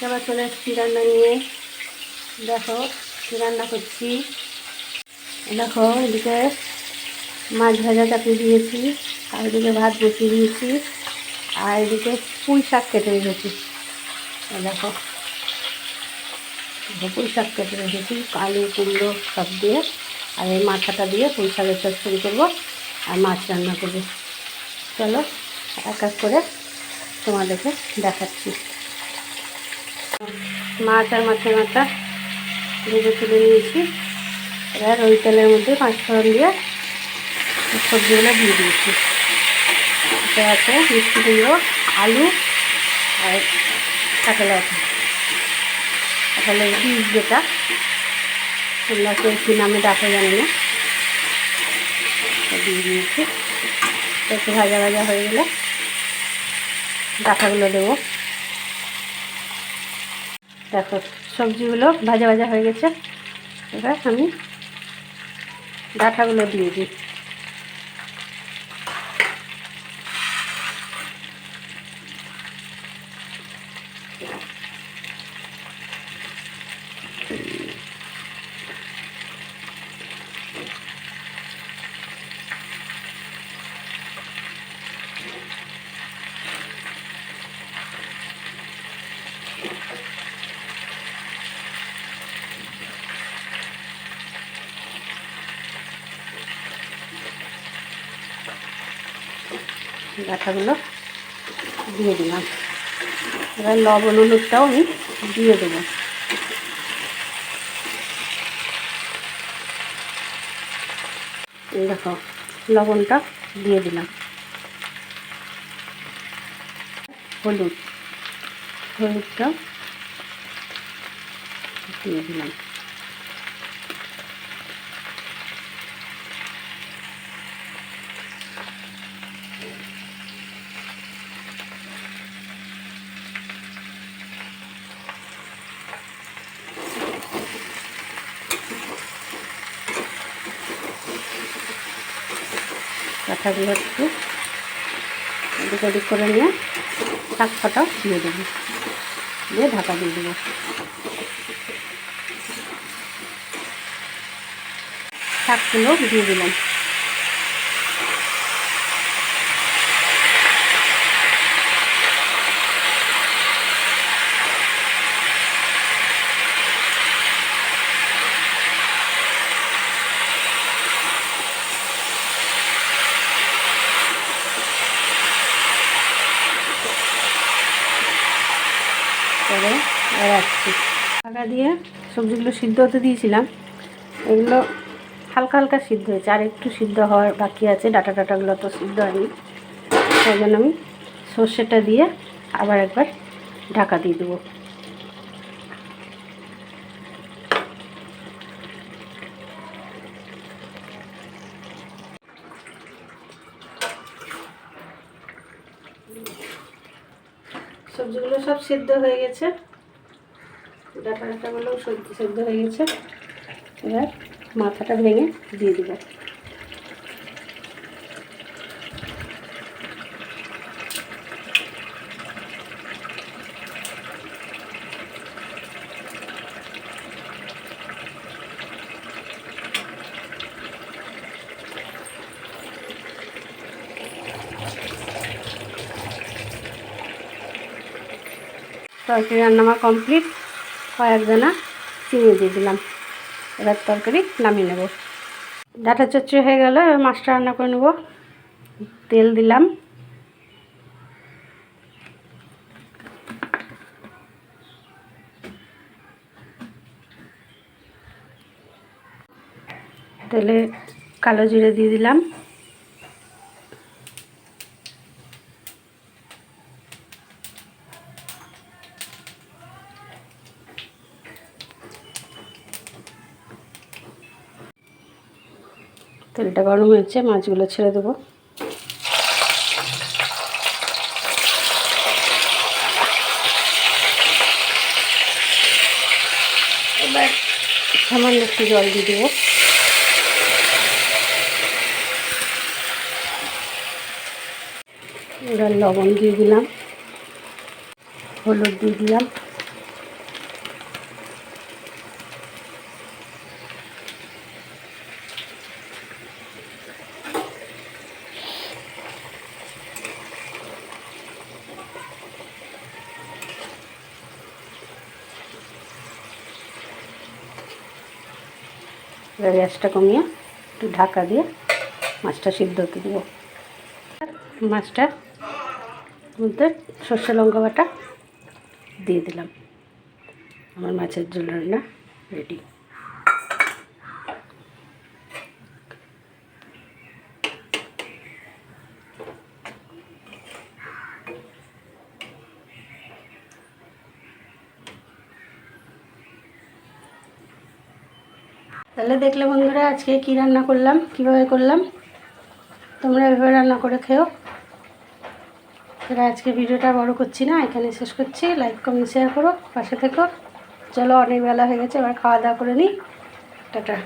আবার চলে এসেছি রান্না নিয়ে। দেখো কী রান্না করছি। দেখো এদিকে মাছ ভাজা চাপিয়ে দিয়েছি, আর এদিকে ভাত বসিয়ে দিয়েছি, আর এদিকে পুঁই শাক কেটে রেখেছি। দেখো পুঁই শাক কেটে রেখেছি, আলু কুমড়ো সব দিয়ে, আর এই মাথাটা দিয়ে পুঁই শাকের চচ্চড়ি করবো আর মাছ রান্না করবো। চলো এক এক করে তোমাদেরকে দেখাচ্ছি। মাছ আর মাছের মাথা ভেজে তুলে নিয়েছি। এবার ওই তেলের মধ্যে পাঁচ ফোড়ন দিয়ে সবজিগুলো দিয়ে দিয়েছি। এটা আছে মিষ্টি কুমড়ো, আলু আর কাঁঠালের বীজ, যেটা তোমরা কেউ কী নামে ডাকে জানি না, দিয়ে দিয়েছি। একটু ভাজা ভাজা হয়ে গেলে ডাঁটাগুলো দেবো। দেখো সবজিগুলো ভাজা ভাজা হয়ে গেছে। এবার আমি ডাঁটাগুলো দিয়ে দিই। ডাঁটাগুলো দিয়ে দিলাম। এবার লবণ হলুদটাও আমি দিয়ে দেবো। দেখো লবণটা দিয়ে দিলাম, হলুদটাও দিয়ে দিলাম। কাঁঠাগুলো একটু এদিক ওদিক করে নিয়ে শাক পাতাও দিয়ে দেবো, দিয়ে ঢাকা দিয়ে দেবো। শাকগুলো দিয়ে দিলাম। করে রাখছি। ঢাকা দিয়ে সবজিগুলো সিদ্ধ হতে দিয়েছিলাম, এগুলো হালকা হালকা সিদ্ধ হয়েছে, আর একটু সিদ্ধ হওয়ার বাকি আছে। ডাটাগুলো তো সিদ্ধ হয়নি, সেই জন্য আমি সর্ষেটা দিয়ে আবার একবার ঢাকা দিয়ে দেবো। সবজিগুলো সব সিদ্ধ হয়ে গেছে, ডাটাগুলোও সিদ্ধ হয়ে গেছে। এবার মাথাটা ভেঙে দিয়ে দেব। তরকারি রান্না আমার কমপ্লিট। কয়েক দানা চিনি দিয়ে দিলাম। এবার তরকারি নামিয়ে নেব। ডাঁটা চচ্চড়ি হয়ে গেল, এবার মাছটা রান্না করে নেব। তেল দিলাম, তেলে কালো জিরে দিয়ে দিলাম, তেলটা গরম হয়েছে, মাছগুলো ছেড়ে দেবো। এবার সামান্য একটু জল দিয়ে দেবো। এবার লবণ দিয়ে দিলাম, হলুদ দিয়ে দিলাম, এবার গ্যাসটা কমিয়ে একটু ঢাকা দিয়ে মাছটা সিদ্ধ হতে দেবো। মাছটার মধ্যে সর্ষে লঙ্কা বাটা দিয়ে দিলাম। আমার মাছের ঝোল রান্না রেডি। তাহলে দেখলে বন্ধুরা আজকে কি রান্না করলাম, কিভাবে করলাম, তোমরা এভাবে রান্না করে খেও। তাহলে আজকে ভিডিওটা বড় করছি না, এখানে শেষ করছি। লাইক কমেন্ট শেয়ার করো, পাশে থেকো। চলো অনেক বেলা হয়ে গেছে, এবার খাওয়া দাওয়া করে নিই। টাটা।